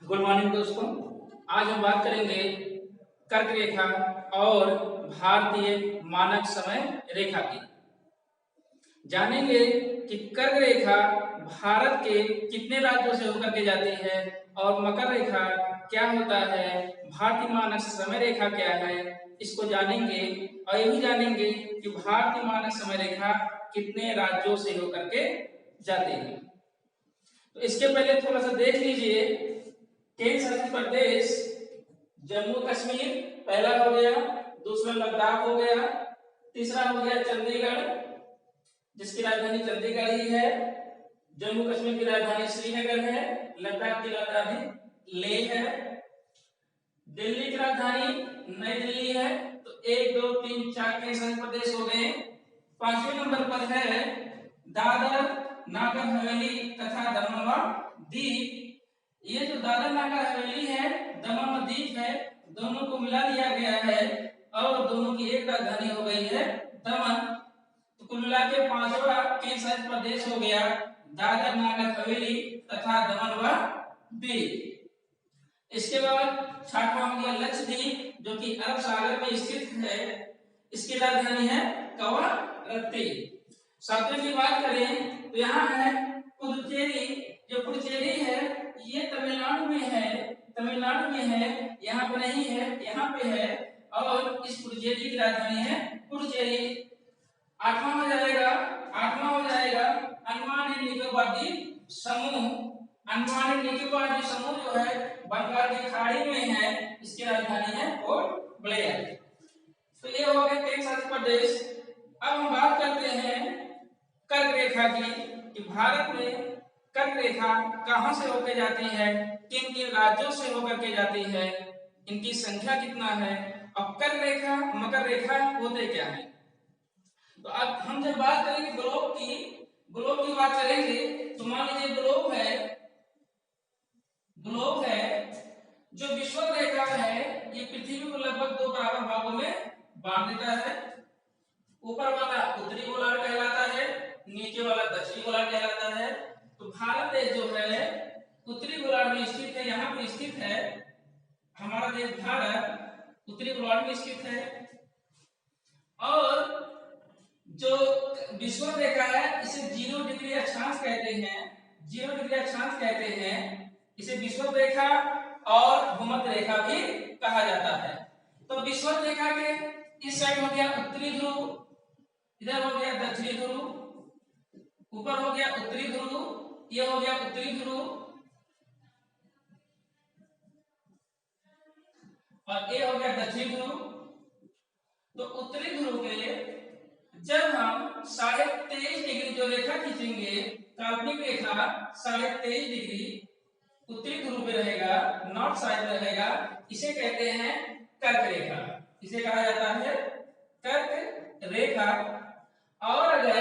Good morning दोस्तों। आज हम बात करेंगे कर्क रेखा और भारतीय मानक समय रेखा की। जानेंगे कि कर्क रेखा भारत के कितने राज्यों से होकर के जाती है और मकर रेखा क्या होता है, भारतीय मानक समय रेखा क्या है, इसको जानेंगे। और ये भी जानेंगे कि भारतीय मानक समय रेखा कितने राज्यों से होकर के जाती है। तो इसके पहले थोड़ा सा देख लीजिए। केंद्र शासित प्रदेश जम्मू कश्मीर पहला हो गया, दूसरा लद्दाख हो गया, तीसरा हो गया चंडीगढ़ जिसकी राजधानी चंडीगढ़ ही है, जम्मू कश्मीर की राजधानी श्रीनगर है, लद्दाख की राजधानी लेह है, दिल्ली की राजधानी नई दिल्ली है। तो 1 2 3 4 केंद्र शासित प्रदेश हो गए। पांचवें नंबर पर है दादर नागर हवेली तथा दमन व दीव। ये जो दादर नागर हवेली है, दमन और दीव है, दोनों को मिला दिया गया है और दोनों की एक राजधानी हो गई है दमन। तो कुल मिला के पांचवा केंद्र शासित प्रदेश हो गया दादर नागर हवेली तथा दमन व दीव। इसके बाद छठवां हो गया लक्षद्वीप जो कि अरब सागर में स्थित है, इसकी राजधानी है कवरत्ती। सातवें की बात करें तो यहाँ है पुदुचेरी। जो पुडुचेरी है ये तमिलनाडु में है, यहाँ पे नहीं है, यहाँ पे है और इस पुडुचेरी की राजधानी है पुडुचेरी। आठवां हो जाएगा अंडमान एंड निकोबार द्वीप समूह। अंडमान एंड निकोबार द्वीप समूह जो है बंगाल की खाड़ी में है, इसकी राजधानी है पोर्ट ब्लेयर। तो ये हो गए केंद्र शासित प्रदेश। अब हम बात करते हैं कर्क रेखा की कि भारत में कर्क रेखा कहां से होकर जाती है, किन किन राज्यों से होकर के जाती है, इनकी संख्या कितना है और कर्क रेखा मकर रेखा होते क्या है। तो अब हम जब बात करेंगे ग्लोब की बात करेंगे तो मान लीजिए ग्लोब है जो विश्व रेखा है, ये पृथ्वी को लगभग 2 बराबर भागों में बांट देता है। ऊपर वाला उत्तरी गोलार्ध कहलाता है, नीचे वाला दक्षिणी गोलार्ध कहलाता है। तो भारत देश जो है उत्तरी गोलार्ध में स्थित है, यहाँ पे स्थित है। हमारा देश भारत उत्तरी गोलार्ध में स्थित है और जो विषुवत रेखा है इसे 0 डिग्री अक्षांश कहते हैं, 0 डिग्री अक्षांश कहते हैं। इसे विषुवत रेखा और भूमध्य रेखा भी कहा जाता है। तो विषुवत रेखा के इस साइड हो गया उत्तरी ध्रुव, इधर हो गया दक्षिणी ध्रुव, ऊपर हो गया उत्तरी ध्रुव, ये हो गया उत्तरी ध्रुव और ये हो गया दक्षिणी ध्रुव। तो उत्तरी ध्रुव के जब हम 23.5 डिग्री जो रेखा खींचेंगे, काल्पनिक रेखा 23.5 डिग्री उत्तरी ध्रुव पे रहेगा, नॉर्थ साइड में रहेगा, इसे कहते हैं कर्क रेखा। इसे कहा जाता है कर्क रेखा। और अगर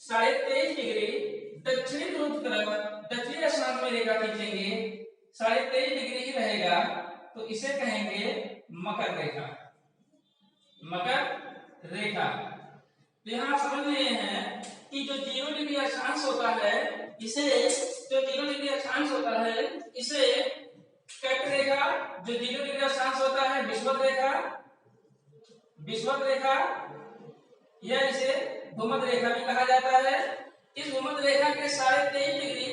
23.5 डिग्री दक्षिणी ध्रुव की तरफ दक्षिणी अक्षांश में रेखा खींचेंगे, 23.5 डिग्री ही रहेगा, तो इसे कहेंगे मकर रेखा। मकर रेखा। तो यहाँ समझ में हैं कि जो 0 डिग्री अक्षांश होता है इसे कर्क रेखा, जो 0 डिग्री अक्षांश होता है विषुवत रेखा या इसे भूमध्य रेखा भी कहा जाता है। इस भूमध्य रेखा के 23.5 डिग्री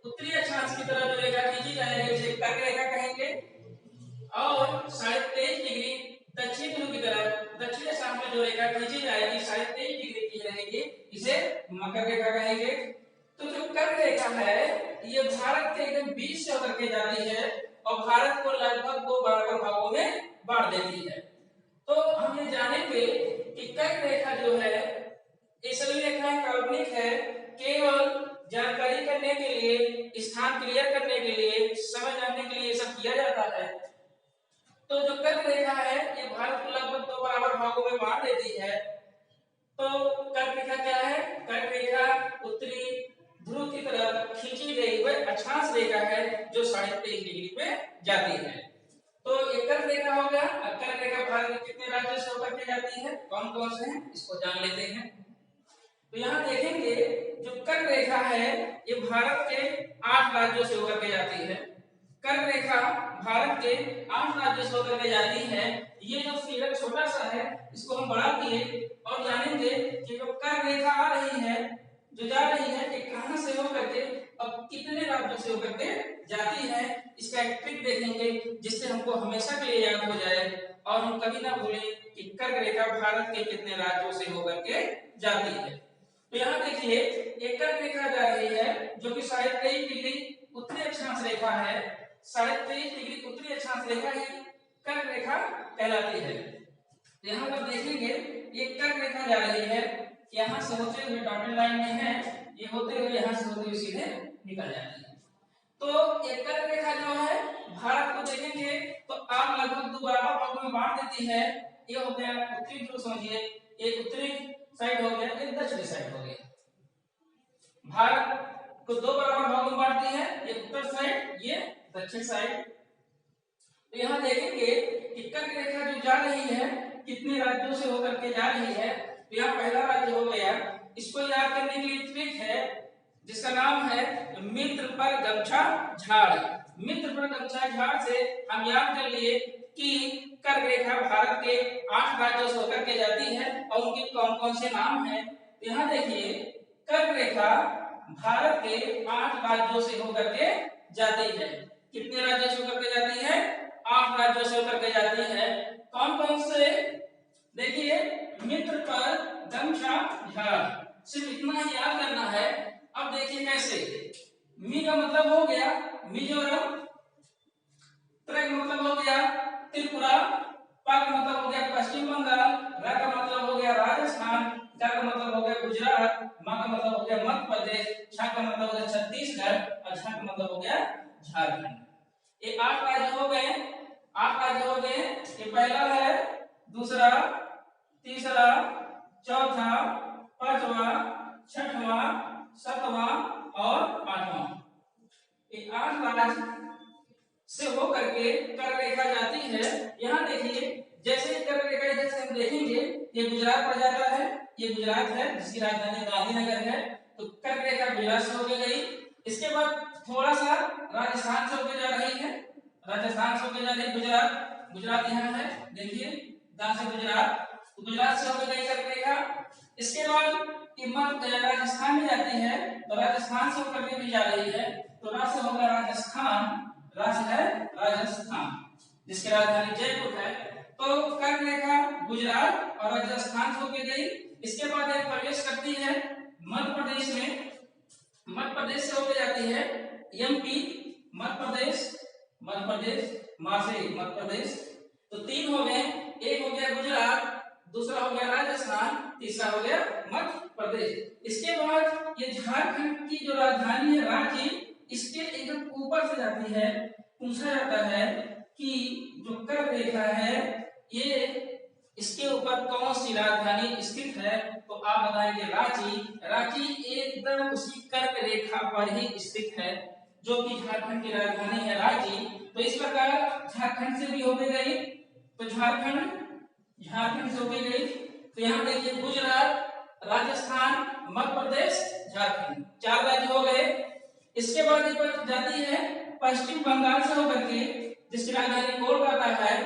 उत्तरी अक्षांश की तरफ जो रेखा खींची जाएगी उसे कर्क रेखा कहेंगे और 23.5 डिग्री दक्षिण ध्रुव की तरफ दक्षिण अक्षांश में जो रेखा खींची जाएगी 23.5 डिग्री की रहेगी, इसे मकर रेखा कहेंगे। तो जो कर्क रेखा है ये भारत के एकदम बीच से होकर के जाती है और भारत को लगभग 2 बराबर भागों में बांट देती है। तो हम ये जानेंगे कि कर्क रेखा जो है ये सभी रेखाएं काल्पनिक है, केवल जानकारी करने के लिए, स्थान क्लियर करने के लिए, समय जानने के लिए सब किया जाता है। तो जो कर्क रेखा है ये भारत को लगभग 2 बराबर भागों में बांट देती है। तो कर्क रेखा क्या है? कर्क रेखा उत्तरी ध्रुव की तरफ खींची गई वह अक्षांश रेखा है जो 23.5 डिग्री पे जाती है। तो ये कर्क रेखा हो गया। कर्क रेखा भारत में कितने राज्यों से होकर के जाती है, कौन कौन से हैं, इसको जान लेते हैं। तो यहाँ देखेंगे जो कर्क रेखा है ये भारत के 8 राज्यों से होकर के जाती है। कर्क रेखा राज्यों से होकर के जाती है। ये जो फिगर छोटा सा है इसको हम बड़ा किए और जानेंगे कि जो कर्क रेखा आ रही है, जो जा रही है, कि कहां से होकर के अब कितने राज्यों से होकर के जाती है। इसका एक ट्रिक देखेंगे जिससे हमको हमेशा के लिए याद हो जाए और हम कभी ना भूलें कि कर्क रेखा भारत के कितने राज्यों से होकर के जाती है। तो यहाँ देखिए एक कर्क रेखा जा रही है जो कि 23.5 डिग्री उत्तरी अक्षांश रेखा है। 23.5 डिग्री उत्तरी अक्षांश रेखा ही कर्क रेखा कहलाती है। तो यहाँ पर देखेंगे एक कर्क रेखा जा रही है, यहाँ से होते हुए डॉटेड लाइन में है, ये होते हुए यहाँ से होते हुए सीधे निकल जाती है। तो एक कर्क रेखा जो है भारत को देखेंगे तो आप लगभग दो बराबर भागों में बांट देती है। ये हो गया उत्तरी ध्रुव, समझिए एक उत्तरी साइड हो गया, एक दक्षिणी साइड हो गया। भारत को दो बराबर भागों में बांटती है, ये उत्तर साइड, ये दक्षिण साइड। तो यहाँ देखेंगे कि कर्क रेखा जो जा रही है कितने राज्यों से होकर के जा रही है। तो यहाँ पहला राज्य हो गया, इसको याद करने के लिए ट्रिक है जिसका नाम है मित्र पर गमछा झाड़। मित्र पर गमछा झाड़ से हम याद कर लिए कि कर्क रेखा भारत के 8 राज्यों से होकर के जाती है और उनके कौन कौन से नाम हैं। तो यहाँ देखिए कर्क रेखा भारत के 8 राज्यों से होकर के जाती है। कितने राज्यों से होकर के जाती है? 8 राज्यों से होकर के जाती है। कौन कौन से? देखिए मित्र पर गमछा झाड़, सिर्फ इतना ही याद करना है। अब देखिए कैसे। मी का मतलब हो गया मिजोरम, त्रा का मतलब हो गया त्रिपुरा, पा का मतलब हो गया पश्चिम बंगाल, रा का मतलब हो गया राजस्थान, का मतलब हो गया गुजरात, मा का मतलब हो गया मध्य प्रदेश, छा का मतलब हो गया छत्तीसगढ़ और झा का मतलब हो गया झारखंड। ये 8 राज्य हो गए। 8 राज्य हो गए। ये पहला है, दूसरा, तीसरा, चौथा, पांचवा, छठवां, सातवां और 8वां। ये 8 राज्य से होकर के कर्क रेखा जाती है। यहाँ देखिए जैसे कर्क रेखा इधर से हम देखेंगे ये गुजरात पर जाता है, ये गुजरात है जिसकी राजधानी गांधीनगर है। तो कर्क रेखा गुजरात से होकर गई। इसके बाद थोड़ा सा राजस्थान से होकर जा रही है, राजस्थान से होकर जा रही गुजरात, गुजरात यहाँ है देखिए, जहाँ से गुजरात, तो गुजरात से होकर गई कर्क रेखा। इसके बाद राजस्थान में जाती है, तो राजस्थान से होकर के भी जा रही है, तो रा से होगा राजस्थान, राज्य है राजस्थान जिसकी राजधानी जयपुर है। तो कर्क रेखा गुजरात और राजस्थान से होकर गई। इसके बाद एक प्रवेश करती है मध्य प्रदेश में, मध्य प्रदेश से होकर जाती है एमपी, मध्य प्रदेश, मध्य प्रदेश, मां से मध्य प्रदेश। तो 3 हो गए, एक हो गया गुजरात, दूसरा हो गया राजस्थान, तीसरा हो गया मध्य प्रदेश। इसके बाद ये झारखंड की जो राजधानी है रांची, इसके एकदम ऊपर से जाती है। पूछा जाता है कि जो कर्क रेखा है ये इसके ऊपर कौन सी राजधानी स्थित है, तो आप बताएंगे रांची। रांची एकदम उसी कर्क रेखा पर ही स्थित है जो कि झारखंड की राजधानी है रांची। तो इस प्रकार झारखंड से भी होके गई, तो झारखंड से होके गई। तो यहाँ देखिए गुजरात, राजस्थान, मध्य प्रदेश, झारखंड, 4 राज्य हो गए। इसके बाद ये जाती है पश्चिम बंगाल से होकर के जिसकी राजधानी कोलकाता है,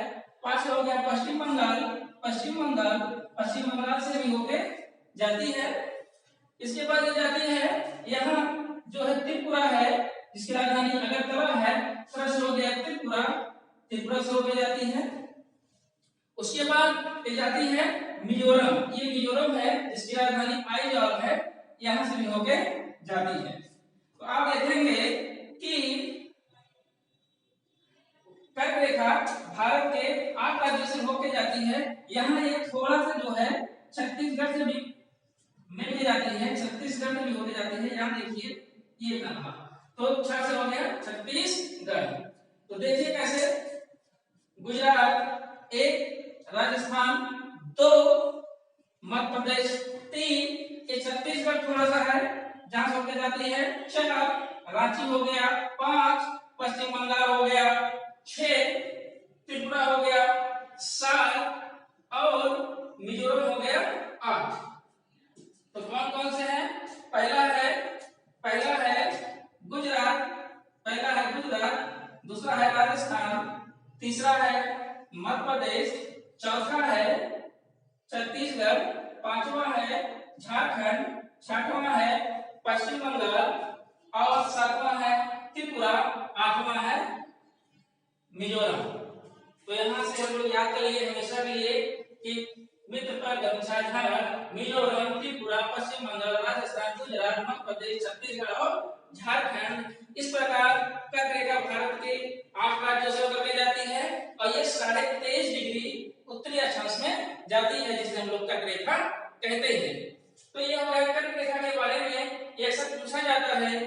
पास हो गया पश्चिम बंगाल, पश्चिम बंगाल, पश्चिम बंगाल से भी होके जाती है। इसके बाद ये जाती है यहाँ जो है त्रिपुरा है जिसकी राजधानी अगरतला है, से हो गया त्रिपुरा, त्रिपुरा से होकर जाती है। उसके बाद ये जाती है मिजोरम, ये मिजोरम है जिसकी राजधानी आइजॉल है, यहाँ से भी होके जाती है। तो आप देखेंगे कि कर्क रेखा भारत के 8 राज्यों से होके जाती है। यहाँ एक थोड़ा सा जो है छत्तीसगढ़ से भी मिल के जाती है, छत्तीसगढ़ में भी होके जाती है। यहाँ देखिए ये नंबर, तो 6 से हो गया छत्तीसगढ़। तो देखिए कैसे, गुजरात 1, राजस्थान 2, मध्य प्रदेश 3, ये छत्तीसगढ़ थोड़ा सा है जहां से होके जाती है 4, रांची हो गया 5, पश्चिम बंगाल हो गया 6, त्रिपुरा हो गया 7 और मिजोरम हो गया 8। तो कौन कौन से हैं? पहला है गुजरात, दूसरा है राजस्थान, तीसरा है मध्य प्रदेश, चौथा है छत्तीसगढ़, पांचवा है झारखंड, छठवां है पश्चिम बंगाल और सातवां है त्रिपुरा, आठवां है मिजोरम। तो यहाँ से हम लोग याद कर लिए हमेशा के लिए कि मित्र झारखंड, मिजोरम, त्रिपुरा, पश्चिम बंगाल, राजस्थान, गुजरात, मध्य प्रदेश, छत्तीसगढ़ और झारखंड, इस प्रकार कर्क रेखा भारत के 8 राज्यों से होकर के जाती है और ये 23.5 डिग्री उत्तरी अक्षांश में जाती है, जिसे हम लोग कर्क रेखा कहते हैं। तो ये हमारे कर्क रेखा के बारे में ये अक्सर पूछा जाता है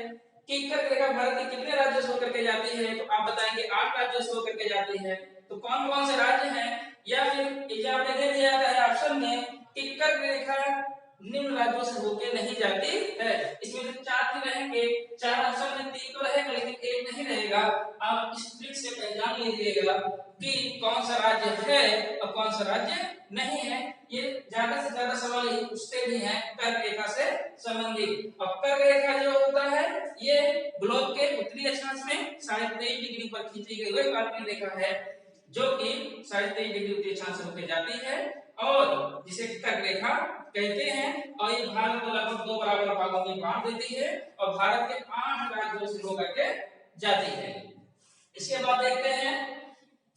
कि कर्क रेखा भारत के कितने राज्यों से होकर के जाती है, तो आप बताएंगे 8 राज्यों से होकर के जाती है। तो कौन कौन से राज्य हैं, या फिर एग्जाम में दे दिया जाता है ऑप्शन में कि कर्क रेखा निम्न राज्यों से होकर नहीं जाती है। इसमें से 4 ही रहेंगे, 4 ऑप्शन में 3 तो रहेगा लेकिन 1 नहीं रहेगा। आप इस ट्रिक से पहचान लीजिएगा कि कौन सा राज्य है और कौन सा राज्य नहीं है। ये ज्यादा से ज्यादा सवाल यही पूछते भी हैं कर्क रेखा से संबंधित। और कर्क रेखा जो होता है ये ग्लोब के उत्तरी अक्षांश में 23.5 डिग्री पर खींची गई हुई काल्पनिक रेखा है, जो कि 23.5 डिग्री उत्तरी अक्षांश से होकर जाती है और जिसे कर्क रेखा कहते हैं। और ये भारत को लगभग 2 बराबर भागों में बांट देती है और भारत के 8 राज्यों से होकर के जाती है। इसके बाद देखते हैं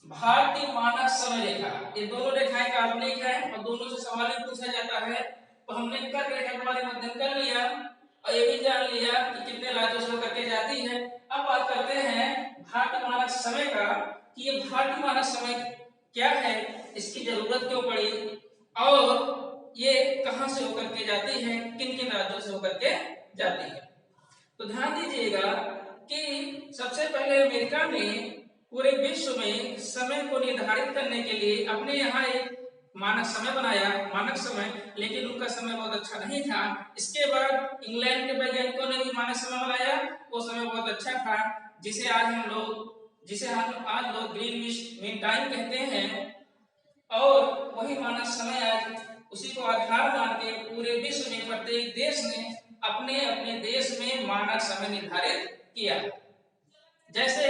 भारतीय मानक समय रेखा। ये दोनों रेखाएं काल्पनिक है और दोनों से सवाल पूछा जाता है। तो हमने कर्क रेखा के बारे में अध्ययन कर लिया और ये भी जान लिया कि कितने राज्यों से होकर के जाती है। अब बात करते हैं भारतीय मानक समय का कि ये भारतीय मानक समय क्या है, इसकी जरूरत क्यों पड़ी और ये कहां से होकर के जाती है, किन किन राज्यों से होकर के जाती है। तो ध्यान दीजिएगा कि सबसे पहले अमेरिका ने पूरे विश्व में समय को निर्धारित करने के लिए अपने यहाँ एक मानक समय बनाया, मानक समय, लेकिन उनका समय बहुत अच्छा नहीं था। इसके बाद इंग्लैंड के वैज्ञानिकों ने भी मानक समय बनाया, वो समय बहुत अच्छा था, जिसे हम आज लोग ग्रीनविच मीन टाइम कहते हैं। और वही मानक समय आज उसी को आधार मान के पूरे विश्व में प्रत्येक देश ने अपने अपने देश में मानक समय निर्धारित किया। जैसे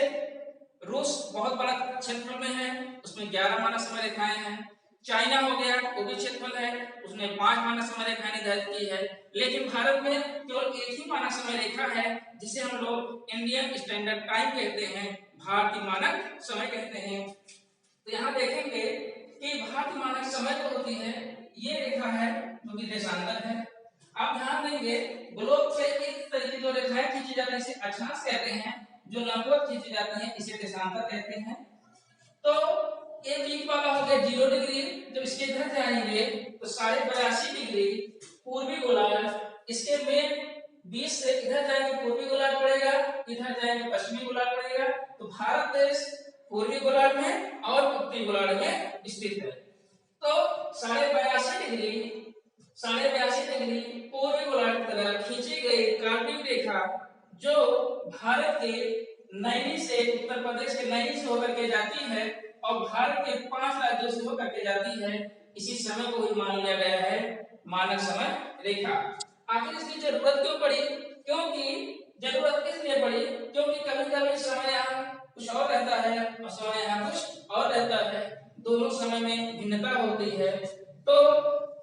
रूस बहुत बड़ा क्षेत्रफल में है, उसमें 11 मानक समय रेखाएं हैं। चाइना हो गया, वो भी क्षेत्रफल है, उसने 5 मानक समय रेखाएं निर्धारित की है। लेकिन भारत में केवल एक ही मानक समय रेखा है, जिसे हम लोग इंडियन स्टैंडर्ड टाइम कहते हैं, भारतीय मानक समय कहते हैं। तो यहाँ देखेंगे कि भारतीय मानक समय जो होती है ये रेखा है जो कि देशांतर है। आप ध्यान देंगे ग्लोब पे एक तरीके जो रेखाएं खींची जाती है इसे अक्षांश कहते हैं, जो लंबवत खींची जाती है इसे देशांतर कहते हैं। तो ये बीच वाला हो गया 0 डिग्री, जब इसके इधर जाएंगे तो 82.5 डिग्री पूर्वी गोलार्ध, इसके में 20 से इधर जाएंगे पूर्वी गोलार्ध पड़ेगा, इधर जाएंगे पश्चिमी गोलार्ध पड़ेगा। तो भारत देश पूर्वी गोलार्ध में और उत्तरी गोलार्ध में स्थित है। तो 82.5 डिग्री पूर्वी गोलार्ध की तरफ खींची गई काल्पनिक रेखा जो भारत के नैनी से, उत्तर प्रदेश के नैनी से होकर के जाती है और भारत के 5 राज्यों से होकर के जाती है, इसी समय को ही मान लिया गया है मानक समय रेखा। आखिर इसकी जरूरत क्यों पड़ी? क्योंकि जरूरत इसलिए पड़ी क्योंकि कभी-कभी समय यहाँ कुछ और रहता है और समय यहाँ कुछ और रहता है, दोनों समय में भिन्नता होती है। तो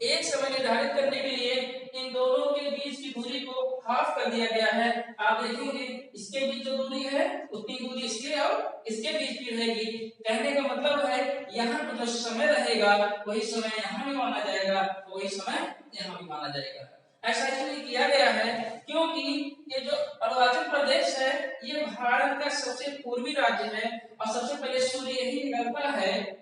एक समय निर्धारित करने के लिए इन दोनों के बीच की दूरी को हाफ कर दिया गया है। आप देखेंगे इसके बीच जो दूरी है उतनी दूरी इसके और इसके बीच की रहेगी। कहने का मतलब है यहाँ पर जो समय रहेगा वही समय यहाँ भी माना जाएगा, वही समय यहाँ भी माना जाएगा। ऐसा इसलिए किया गया है क्योंकि ये जो अरुणाचल प्रदेश है ये भारत का सबसे पूर्वी राज्य है और सबसे पहले सूर्य यही निकलता है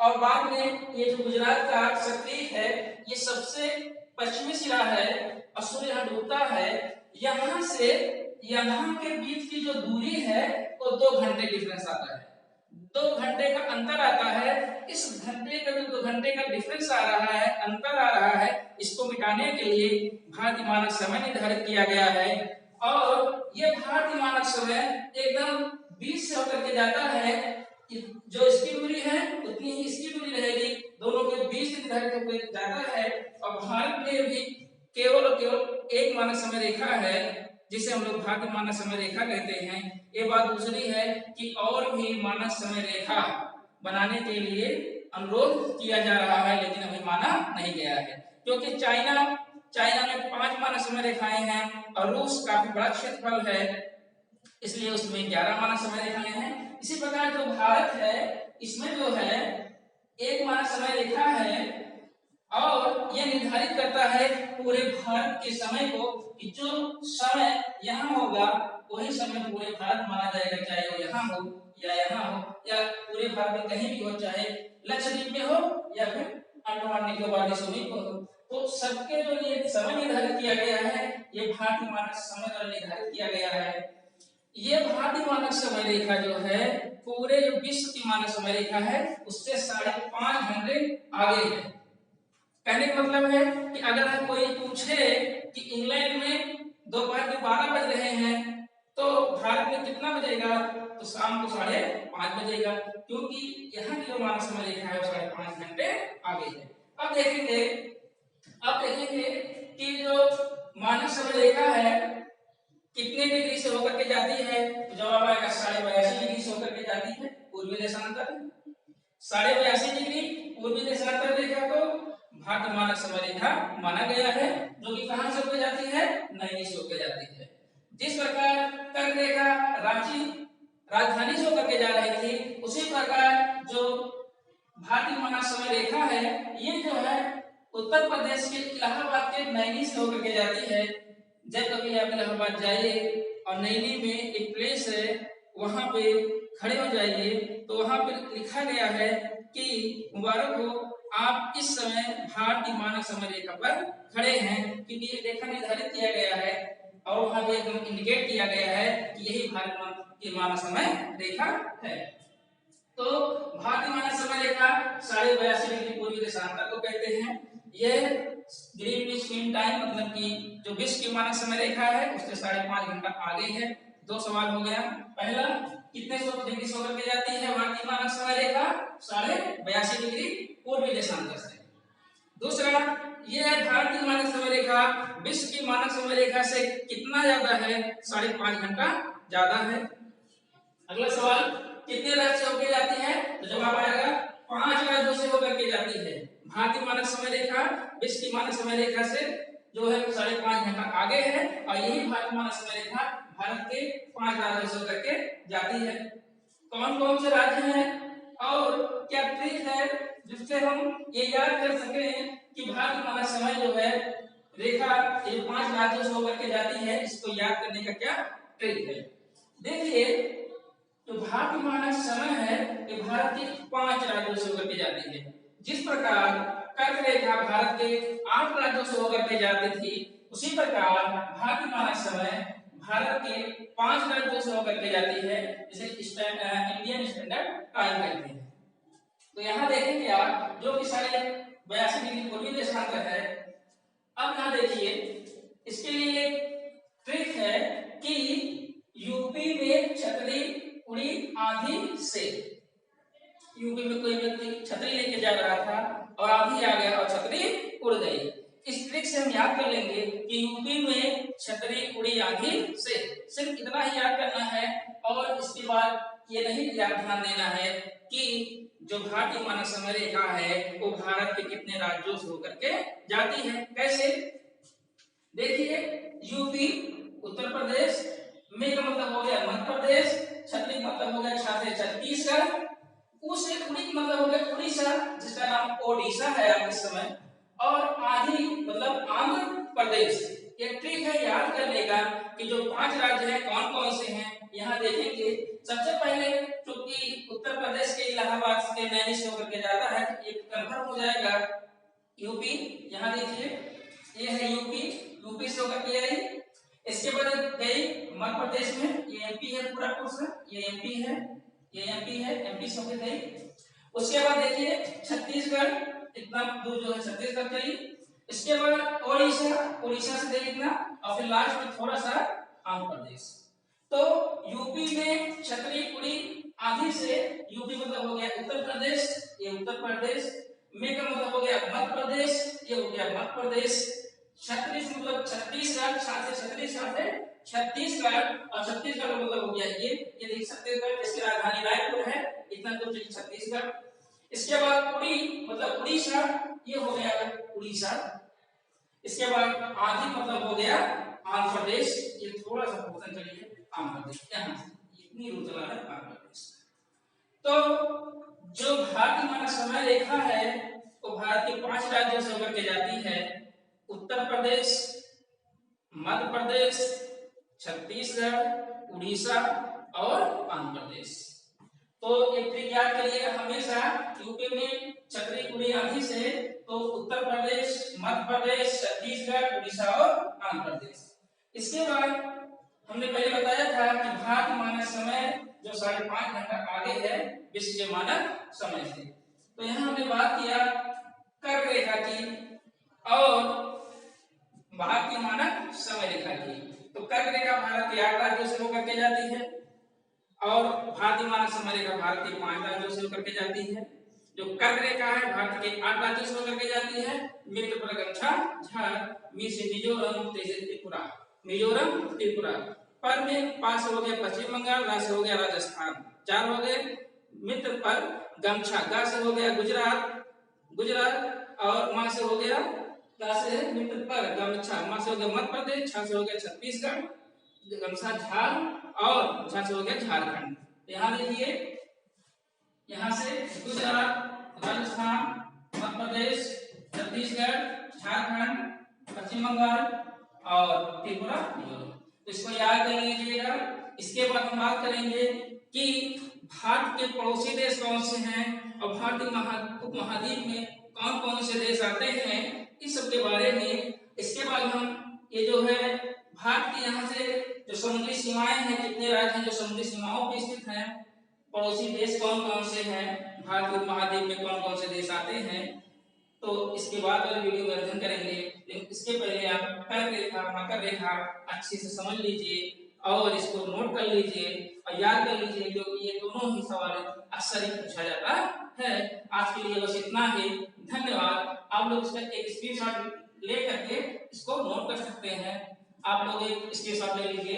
और बाद में ये जो गुजरात का सक्रिय है ये सबसे पश्चिमी सिरा है और सूर्य यहाँ डूबता है। यहाँ से यहाँ के बीच की जो दूरी है वो 2 घंटे डिफरेंस आता है, 2 घंटे का अंतर आता है। इस घंटे का जो 2 घंटे का डिफरेंस आ रहा है, अंतर आ रहा है, इसको मिटाने के लिए भारतीय मानक समय निर्धारित किया गया है। और ये भारतीय मानक समय एकदम 20 से होकर के जाता है, जो इसकी दूरी है उतनी ही इसकी दूरी रहेगी, दोनों के बीच निर्धारित होकर जाता है। और भारत में भी केवल और केवल एक मानक समय रेखा है जिसे हम लोग भारतीय मानक समय रेखा कहते हैं। ये बात दूसरी है कि और भी मानक समय रेखा बनाने के लिए अनुरोध किया जा रहा है, लेकिन अभी माना नहीं गया है, क्योंकि चाइना में 5 मानक समय रेखाएं हैं और रूस काफी बड़ा क्षेत्रफल है, इसलिए उसमें 11 मानक समय रेखाएं हैं। इसी प्रकार जो भारत है इसमें जो है 1 मानक समय रेखा है और यह निर्धारित करता है पूरे भारत के समय को कि जो समय यहाँ होगा वही समय पूरे भारत माना जाएगा, चाहे वो यहाँ हो या पूरे भारत में कहीं भी हो, चाहे लक्षद्वीप में हो या फिर अंडमान निकोबार द्वीप हो। तो सबके जो ये समय निर्धारित किया गया है ये भारतीय मानक समय द्वारा निर्धारित किया गया है। ये भारतीय मानक समय रेखा जो है पूरे जो विश्व की मानक समय रेखा है उससे 5.5 घंटे आगे है। कहने का मतलब है कि अगर कोई पूछे कि इंग्लैंड में दोपहर के 12 बज रहे हैं तो भारत में कितना बजेगा, तो शाम को 5:30 बजेगा, क्योंकि यहाँ की जो मानक समय रेखा है वो 5.5 घंटे आगे है। अब देखेंगे कि जो मानक समय रेखा है कितने डिग्री से होकर के जाती है, तो जवाब आएगा 82.5 डिग्री से होकर के जाती है पूर्वी देशांतर। 82.5 डिग्री पूर्वी देशांतर रेखा को भारतीय मानक समय रेखा माना गया है, जो कि कहां से होकर जाती है, नैनी से होकर जाती है। जिस प्रकार कर्क रेखा रांची राजधानी से होकर के जा रही थी, उसी प्रकार जो भारतीय मानक समय रेखा है ये जो है उत्तर प्रदेश के इलाहाबाद के नैनी से होकर के जाती है। जब कभी आप इलाहाबाद जाइए और नैनी में एक प्लेस है वहां पे खड़े हो जाइए तो वहां पे लिखा गया है कि मुबारक हो, आप इस समय भारतीय मानक समय रेखा पर खड़े हैं, क्योंकि ये रेखा निर्धारित किया गया है और वहां पे एकदम इंडिकेट किया गया है कि यही भारत की मानक समय रेखा है। तो भारतीय मानक समय रेखा 82.5 डिग्री पूर्वी देशांतर को कहते हैं। यह ग्रीनविच मीन टाइम मतलब कि जो विश्व की मानक समय रेखा है उससे 5.5 घंटा आगे है। 2 सवाल हो गया। पहला, कितने डिग्री से होकर के जाती है भारतीय मानक समय रेखा, 82.5 डिग्री पूर्वी देशांतर से। दूसरा, यह भारतीय मानक समय रेखा विश्व की मानक समय रेखा से कितना ज्यादा है, 5.5 घंटा ज्यादा है। अगला सवाल, कितने राज्य से होकर जाती है, तो जवाब आएगा 5 राज्यों से होकर के जाती है। भारतीय मानक समय रेखा विश्व की मानक समय रेखा से जो है 5.5 घंटा आगे है और यही भारतीय मानक समय रेखा भारत के 5 राज्यों से होकर के जाती है। कौन कौन से राज्य हैं और क्या ट्रिक है जिससे हम ये याद कर सके कि भारतीय मानक समय जो है रेखा ये 5 राज्यों से होकर के जाती है, इसको याद करने का क्या ट्रिक है। देखिए, जो भारतीय मानक समय है ये भारत के 5 राज्यों से होकर के जाती है। जिस प्रकार कर्क रेखा भारत के 8 राज्यों से होकर के जाती थी, उसी प्रकार भारतीय मानक समय भारत के 5 राज्यों से होकर के जाती है, जिसे इंडियन स्टैंडर्ड टाइम कहते हैं। तो यहाँ देखेंगे आप जो कि 82.5 डिग्री पूर्वी देशांतर है। अब यहाँ देखिए, इसके लिए ट्रिक है कि यूपी में छतरी उड़ी आंधी से। यूपी में कोई व्यक्ति छतरी लेके जा रहा था और आंधी आ गया और छतरी उड़ गई। इस ट्रिक से हम याद कर लेंगे कि यूपी में छतरी उड़ी आंधी से, सिर्फ इतना ही याद करना है और इसके बाद ये नहीं ध्यान देना है कि जो भारतीय मानक समय रेखा है वो भारत के कितने राज्यों से होकर के जाती है। कैसे, देखिए, यूपी उत्तर प्रदेश में का मतलब हो गया मध्य प्रदेश, छतरी मतलब हो गया छत्तीसगढ़, उस एक उड़ी मतलब हो गया उड़ीसा जिसका नाम ओडिशा है अब इस समय, और आंधी मतलब आंध्र प्रदेश। ये ट्रिक है याद करने का कि जो 5 राज्य हैं कौन कौन से हैं। यहाँ देखेंगे, सबसे पहले क्योंकि उत्तर प्रदेश के इलाहाबाद के नैनी से होकर के जाता है, एक कंफर्म हो जाएगा यूपी। यहाँ देखिए, ये है यूपी से होकर के आई। इसके बाद गई मध्य प्रदेश में, ये एमपी है पूरा पोर्शन, ये एमपी है, एमपी से होकर गई। उसके बाद देखिए छत्तीसगढ़, इतना दूर जो है छत्तीसगढ़ चली। इसके बाद ओडिशा से गई इतना, और फिर लास्ट में थोड़ा सा आंध्र प्रदेश। तो यूपी में छतरी उड़ी आंधी से, यूपी मतलब हो गया उत्तर प्रदेश, ये उत्तर प्रदेश में का मतलब हो गया मध्य प्रदेश, ये हो गया मध्य प्रदेश। छत्तीस मतलब छत्तीसगढ़, साथ छत्तीसगढ़ और छत्तीसगढ़ मतलब हो गया ये देख सकते हैं, इसकी राजधानी रायपुर है। कितना दूर चली, छत्तीसगढ़। इसके बाद उड़ी मतलब उड़ीसा, ये हो गया उड़ीसा। इसके बाद आदि मतलब हो गया आंध्र प्रदेश, ये थोड़ा सा पोर्शन चलिए आंध्र प्रदेश, यहाँ से इतनी दूर चला है आंध्र प्रदेश। तो जो भारतीय मानक समय रेखा है वो भारत के 5 राज्यों से होकर के जाती है, उत्तर प्रदेश, मध्य प्रदेश, छत्तीसगढ़, उड़ीसा और आंध्र प्रदेश। तो एक ट्रिक याद करिएगा हमेशा, यूपी में चक्री उड़ी आंधी से, तो उत्तर प्रदेश, मध्य प्रदेश, छत्तीसगढ़, उड़ीसा और आंध्र प्रदेश। इसके बाद हमने पहले बताया था कि भारतीय मानक समय जो 5.5 घंटा आगे है विश्व के मानक समय से। तो यहाँ हमने बात किया कर्क रेखा की और भारतीय मानक समय रेखा की। तो कर्क रेखा भारत के 8 राज्यों से होकर के जाती है और भारतीय मानक समय रेखा भारत के 5 राज्यों से होकर के जाती है। जो कर्क रेखा है भारत के 8 राज्यों से होकर के जाती है, मित्र पर गमछा झार, मी से मिजोरम, ते से त्रिपुरा, मिजोरम त्रिपुरा, पर में पास हो गया पश्चिम बंगाल, रा से हो गया राजस्थान, 4 हो गए, मित्र पर गमछा, गा से हो गया गुजरात और मा से हो गया, गा से मित्र पर गमछा, मा से हो गया मध्य प्रदेश, छा से हो गया छत्तीसगढ़, गमछा झार और झा से हो गया झारखंड। यहाँ देखिए, यहाँ से गुजरात, राजस्थान, मध्य प्रदेश, छत्तीसगढ़, झारखंड, पश्चिम बंगाल और त्रिपुरा। तो इसको याद कर लीजिएगा। इसके बाद हम बात करेंगे कि भारत के पड़ोसी देश कौन से हैं और भारतीय उपमहाद्वीप में कौन कौन से देश आते हैं, इस सब के बारे में। इसके बाद हम ये जो है भारत के यहाँ से जो समुद्री सीमाएं हैं, कितने राज्य हैं जो समुद्री सीमाओं पर स्थित हैं, पड़ोसी देश कौन कौन से हैं, भारत के उपमहाद्वीप में कौन कौन से देश आते हैं, तो इसके बाद वाले वीडियो में अध्ययन करेंगे। लेकिन इसके पहले आप कर्क रेखा, मकर रेखा अच्छे से समझ लीजिए और इसको नोट कर लीजिए और याद कर लीजिए, क्योंकि ये दोनों ही सवाल अक्सर ही पूछा जाता है। आज के लिए बस इतना ही, धन्यवाद। आप लोग इसका एक स्क्रीनशॉट ले करके इसको नोट कर सकते हैं। आप लोग एक स्क्रीनशॉट ले लीजिए।